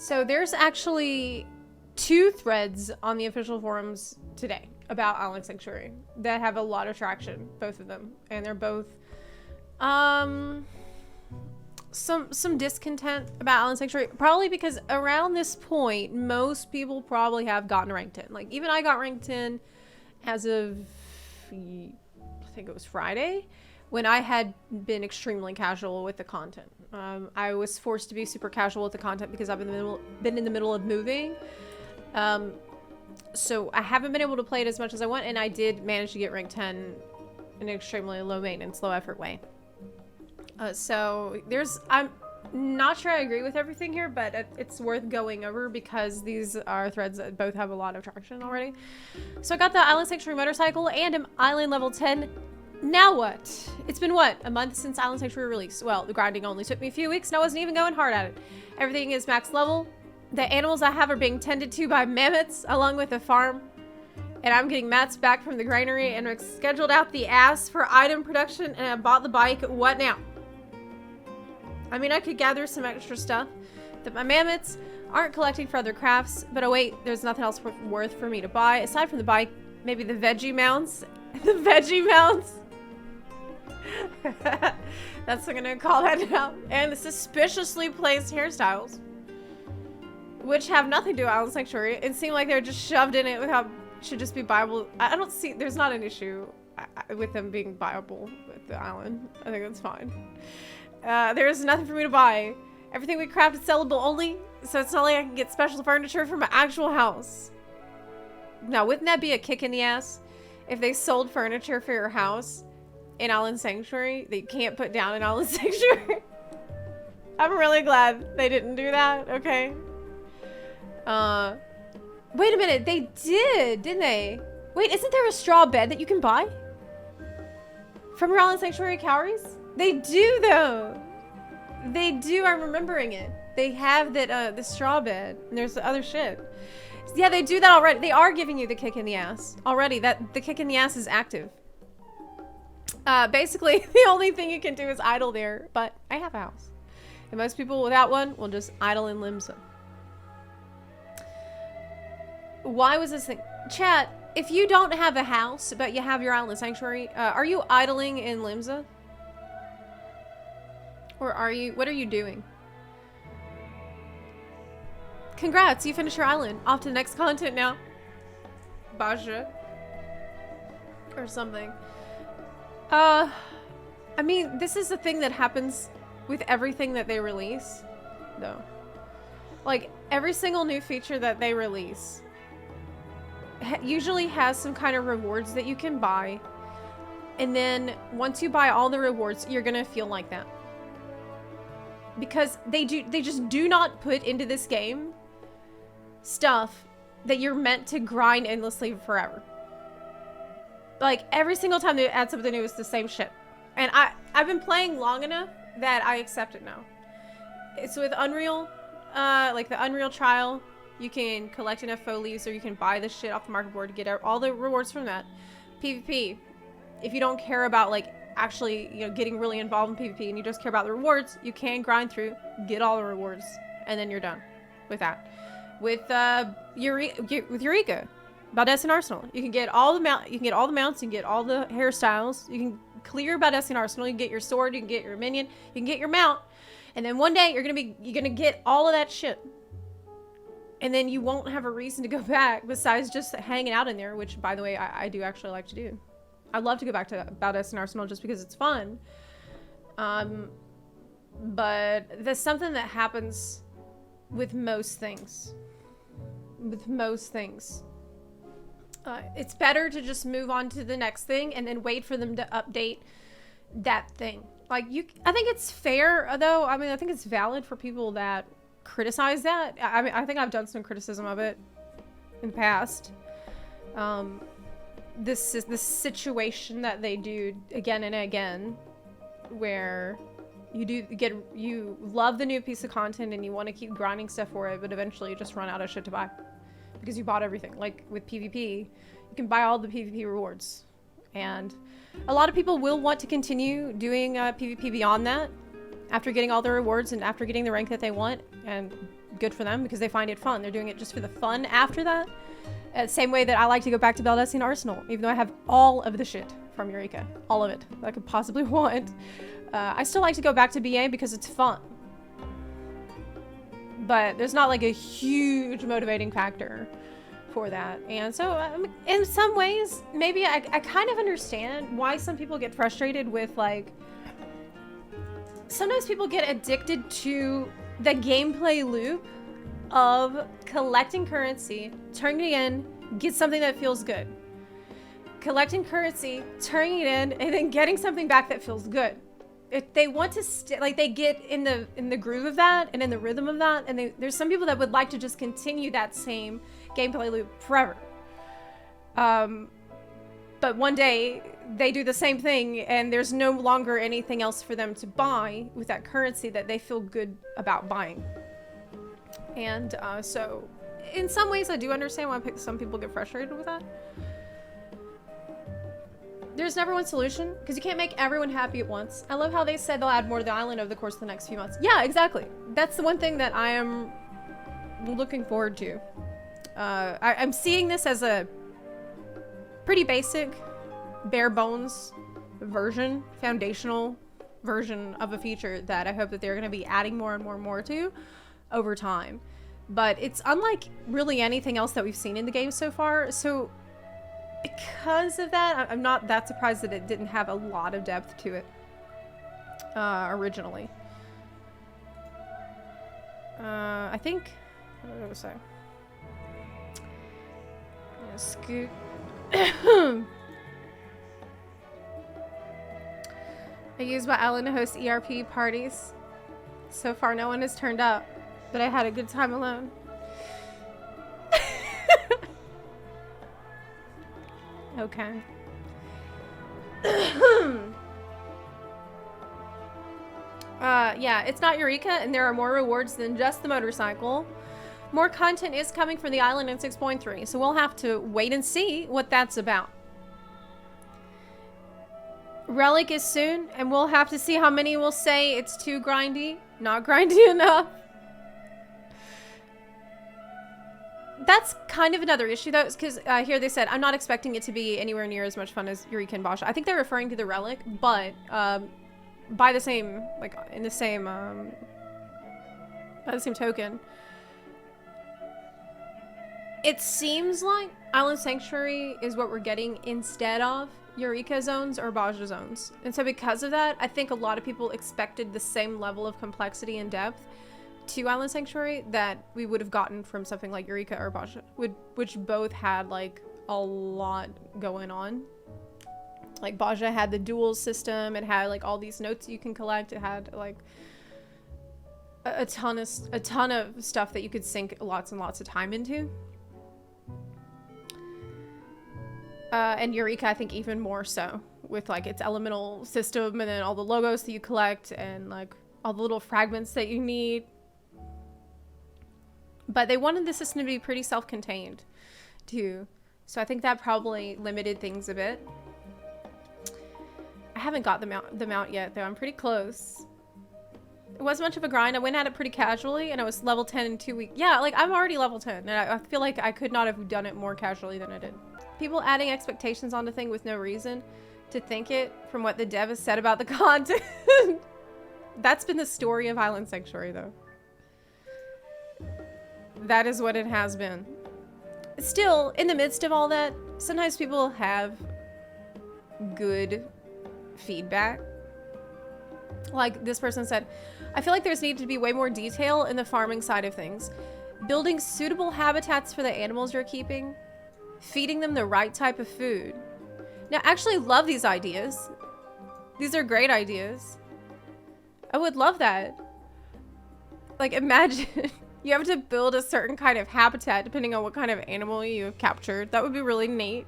So there's actually 2 threads on the official forums today about Island Sanctuary that have a lot of traction, both of them. And they're both, some discontent about Island Sanctuary, probably because around this point, most people probably have gotten ranked 10. Like, even I got ranked 10 as of, I think it was Friday, when I had been extremely casual with the content. I was forced to be super casual with the content because I've been in the middle of moving. So I haven't been able to play it as much as I want, and I did manage to get ranked 10 in an extremely low maintenance, low effort way. So I'm not sure I agree with everything here, but it's worth going over because these are threads that both have a lot of traction already. So I got the Island Sanctuary motorcycle and I'm Island level 10. Now what? It's been what? A month since Island Sanctuary release. Well, the grinding only took me a few weeks and I wasn't even going hard at it. Everything is max level. The animals I have are being tended to by mammoths along with a farm. And I'm getting mats back from the granary and I scheduled out the ass for item production and I bought the bike. What now? I mean, I could gather some extra stuff that my mammoths aren't collecting for other crafts, but oh wait, there's nothing else worth for me to buy. Aside from the bike, maybe the veggie mounts. The veggie mounts. That's what I'm gonna call that now. And the suspiciously placed hairstyles, which have nothing to do with Island Sanctuary. It seemed like they were just shoved in it without, should just be buyable. I don't see, there's not an issue with them being buyable with the island. I think that's fine. There's nothing for me to buy. Everything we craft is sellable only, so it's not like I can get special furniture for my actual house. Now, wouldn't that be a kick in the ass if they sold furniture for your house in Island Sanctuary that you can't put down in Island Sanctuary? I'm really glad they didn't do that, okay? Wait a minute, they did, didn't they? Wait, isn't there a straw bed that you can buy from your Island Sanctuary calories? They do, though. They do. I'm remembering it. They have that, the straw bed. And there's the other shit. Yeah, they do that already. They are giving you the kick in the ass. Already. The kick in the ass is active. Basically, the only thing you can do is idle there. But I have a house. And most people without one will just idle in Limsa. Why was this thing? Chat, if you don't have a house, but you have your Island Sanctuary, are you idling in Limsa? Or are you, what are you doing? Congrats, you finished your island. Off to the next content now. Baja. Or something. I mean, this is the thing that happens with everything that they release, though. Like, every single new feature that they release usually has some kind of rewards that you can buy. And then, once you buy all the rewards, you're gonna feel like that. Because they just do not put into this game stuff that you're meant to grind endlessly forever. Like, every single time they add something new, it's the same shit. And I've been playing long enough that I accept it now. It's with Unreal, like the Unreal trial, you can collect enough faux leaves or you can buy the shit off the market board to get all the rewards from that. PvP, if you don't care about, like, actually, you know, getting really involved in PvP and you just care about the rewards, you can grind through, get all the rewards, and then you're done with that. With Eureka, Baldessian Arsenal, you can get all the mounts, you can get all the hairstyles, you can clear Baldessian Arsenal, you can get your sword, you can get your minion, you can get your mount, and then one day you're gonna get all of that shit. And then you won't have a reason to go back besides just hanging out in there, which, by the way, I do actually like to do. I'd love to go back to Baldessian Arsenal just because it's fun. But there's something that happens with most things. It's better to just move on to the next thing and then wait for them to update that thing. Like, I think it's fair, though. I mean, I think it's valid for people that criticize that. I mean, I think I've done some criticism of it in the past. This is the situation that they do again and again, where you love the new piece of content and you want to keep grinding stuff for it, but eventually you just run out of shit to buy because you bought everything. Like with PvP, you can buy all the PvP rewards, and a lot of people will want to continue doing PvP beyond that. after getting all the rewards and after getting the rank that they want, and good for them because they find it fun. They're doing it just for the fun after that. Same way that I like to go back to Baldessian Arsenal, even though I have all of the shit from Eureka. All of it that I could possibly want. I still like to go back to BA because it's fun. But there's not like a huge motivating factor for that. And so in some ways, maybe I kind of understand why some people get frustrated with like... Sometimes people get addicted to the gameplay loop of collecting currency, turning it in, get something that feels good. Collecting currency, turning it in, and then getting something back that feels good. If they want to like they get in the groove of that and in the rhythm of that, and there's some people that would like to just continue that same gameplay loop forever. But one day they do the same thing and there's no longer anything else for them to buy with that currency that they feel good about buying. And so in some ways I do understand why some people get frustrated with that. There's never one solution because you can't make everyone happy at once. I love how they said they'll add more to the island over the course of the next few months. Yeah, exactly. That's the one thing that I am looking forward to. I'm seeing this as a pretty basic, bare bones version, foundational version of a feature that I hope that they're going to be adding more and more and more to over time. But it's unlike really anything else that we've seen in the game so far. So because of that, I'm not that surprised that it didn't have a lot of depth to it originally. I think, what was I going to say? I'm gonna scoot. I use my island to host ERP parties. So far, no one has turned up, but I had a good time alone. Okay. Yeah, it's not Eureka, and there are more rewards than just the motorcycle. More content is coming for the island in 6.3, so we'll have to wait and see what that's about. Relic is soon, and we'll have to see how many will say it's too grindy, not grindy enough. That's kind of another issue, though, because here they said, I'm not expecting it to be anywhere near as much fun as Eureka and Basha. I think they're referring to the Relic, but by the same, like, in the same, by the same token, it seems like Island Sanctuary is what we're getting instead of Eureka zones or Basha zones. And so because of that, I think a lot of people expected the same level of complexity and depth to Island Sanctuary that we would have gotten from something like Eureka or Basha, which both had like a lot going on. Like Basha had the dual system, it had like all these notes you can collect, it had like a ton of stuff that you could sink lots and lots of time into. And Eureka, I think even more so, with like its elemental system and then all the logos that you collect and like all the little fragments that you need. But they wanted the system to be pretty self-contained too. So I think that probably limited things a bit. I haven't got the mount yet though. I'm pretty close. It wasn't much of a grind. I went at it pretty casually and I was level 10 in 2 weeks. Yeah, like I'm already level 10 and I feel like I could not have done it more casually than I did. People adding expectations on the thing with no reason to think it from what the dev has said about the content. That's been the story of Island Sanctuary though. That is what it has been. Still, in the midst of all that, sometimes people have good feedback. Like this person said, I feel like there's needed to be way more detail in the farming side of things. Building suitable habitats for the animals you're keeping. Feeding them the right type of food. Now, I actually love these ideas. These are great ideas. I would love that. Like, imagine you have to build a certain kind of habitat depending on what kind of animal you have captured. That would be really neat.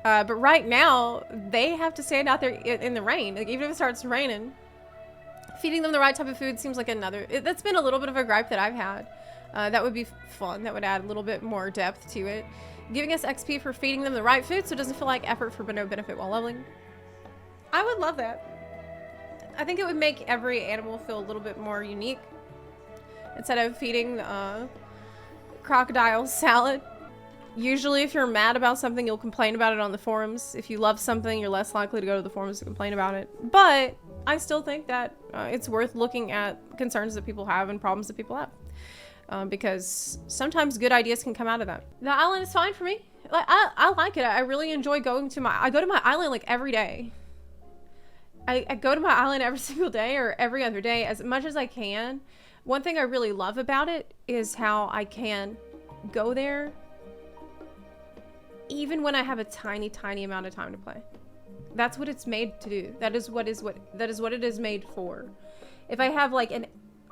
But right now, they have to stand out there in the rain. Like, even if it starts raining, feeding them the right type of food seems like that's been a little bit of a gripe that I've had. That would be fun. That would add a little bit more depth to it. Giving us XP for feeding them the right food so it doesn't feel like effort for no benefit while leveling. I would love that. I think it would make every animal feel a little bit more unique. Instead of feeding crocodile salad. Usually if you're mad about something, you'll complain about it on the forums. If you love something, you're less likely to go to the forums to complain about it. But I still think that it's worth looking at concerns that people have and problems that people have. Because sometimes good ideas can come out of that. The island is fine for me. Like, I like it. I really enjoy going to I go to my island like every day. I go to my island every single day or every other day as much as I can. One thing I really love about it is how I can go there even when I have a tiny amount of time to play. That's what it's made to do. That is what it is made for. If I have like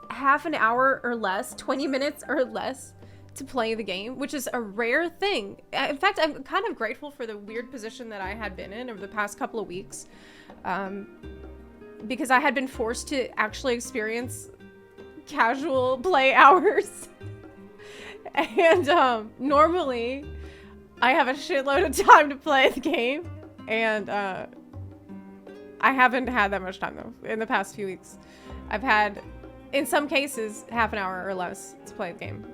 half an hour or less, 20 minutes or less to play the game, which is a rare thing. In fact, I'm kind of grateful for the weird position that I had been in over the past couple of weeks. Because I had been forced to actually experience casual play hours. And normally I have a shitload of time to play the game, and I haven't had that much time though in the past few weeks. I've had, in some cases, half an hour or less to play the game.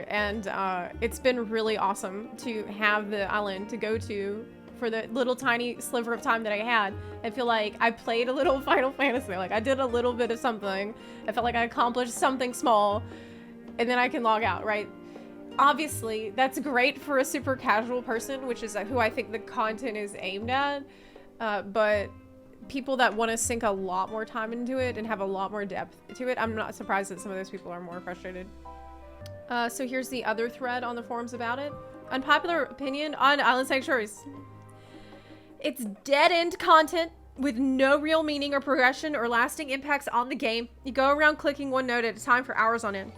And it's been really awesome to have the island to go to for the little tiny sliver of time that I had. I feel like I played a little Final Fantasy. Like I did a little bit of something. I felt like I accomplished something small, and then I can log out, right? Obviously, that's great for a super casual person, which is who I think the content is aimed at. But people that want to sink a lot more time into it and have a lot more depth to it, I'm not surprised that some of those people are more frustrated. So here's the other thread on the forums about it. Unpopular opinion on Island Sanctuaries. It's dead-end content with no real meaning or progression or lasting impacts on the game. You go around clicking one node at a time for hours on end.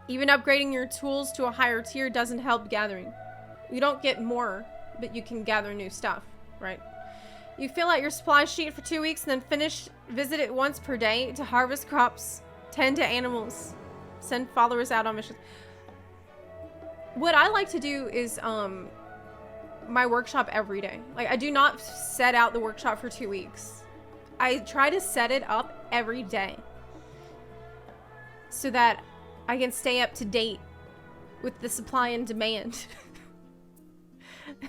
Even upgrading your tools to a higher tier doesn't help gathering. You don't get more, but you can gather new stuff, right? You fill out your supply sheet for 2 weeks and then visit it once per day to harvest crops, tend to animals, send followers out on missions. What I like to do is my workshop every day. Like, I do not set out the workshop for 2 weeks. I try to set it up every day so that I can stay up to date with the supply and demand.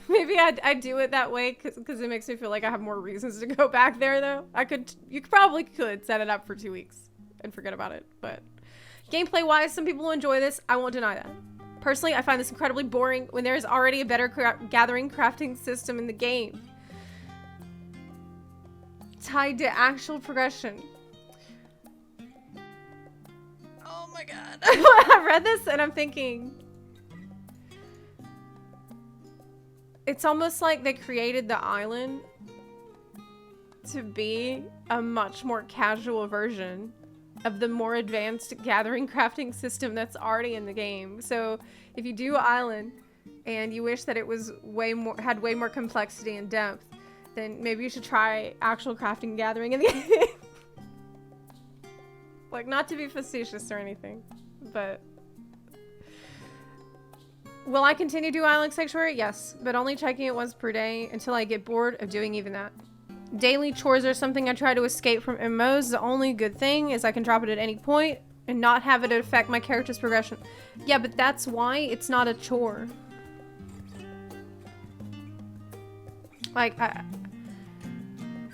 Maybe I do it that way because it makes me feel like I have more reasons to go back there, though. You probably could set it up for 2 weeks and forget about it, but gameplay wise, some people will enjoy this. I won't deny that. Personally, I find this incredibly boring when there is already a better gathering crafting system in the game tied to actual progression. Oh my god. I read this and I'm thinking, it's almost like they created the island to be a much more casual version of the more advanced gathering crafting system that's already in the game. So if you do Island and you wish that it was had way more complexity and depth, then maybe you should try actual crafting and gathering in the game. Like, not to be facetious or anything, but will I continue to do Island Sanctuary? Yes, but only checking it once per day until I get bored of doing even that. Daily chores are something I try to escape from MMOs. The only good thing is I can drop it at any point and not have it affect my character's progression. Yeah, but that's why it's not a chore. Like,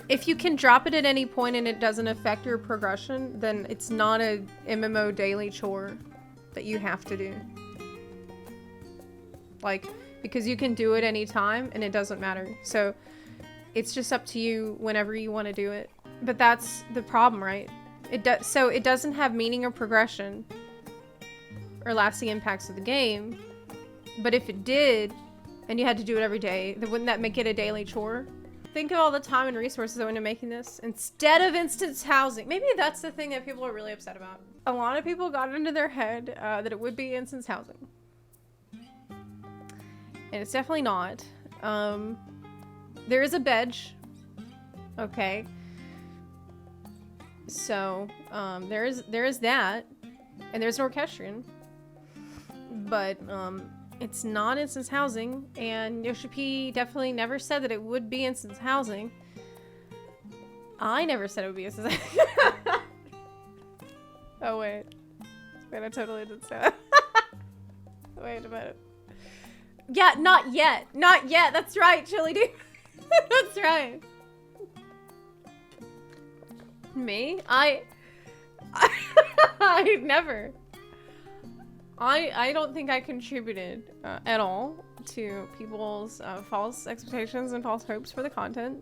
if you can drop it at any point and it doesn't affect your progression, then it's not a MMO daily chore that you have to do. Like, because you can do it anytime and it doesn't matter. So it's just up to you whenever you want to do it. But that's the problem, right? So it doesn't have meaning or progression or lasting impacts of the game. But if it did, and you had to do it every day, then wouldn't that make it a daily chore? Think of all the time and resources that went into making this instead of instance housing. Maybe that's the thing that people are really upset about. A lot of people got into their head that it would be instance housing. And it's definitely not. There is a bench. Okay. So, there is that. And there's an orchestrion. But, it's not instance housing. And Yoshi P definitely never said that it would be instance housing. I never said it would be a society. Oh, wait. Wait, I totally did say that. Wait a minute. Yeah, not yet. Not yet. That's right, Chili Dude. That's right. Me? I never. I don't think I contributed at all to people's false expectations and false hopes for the content.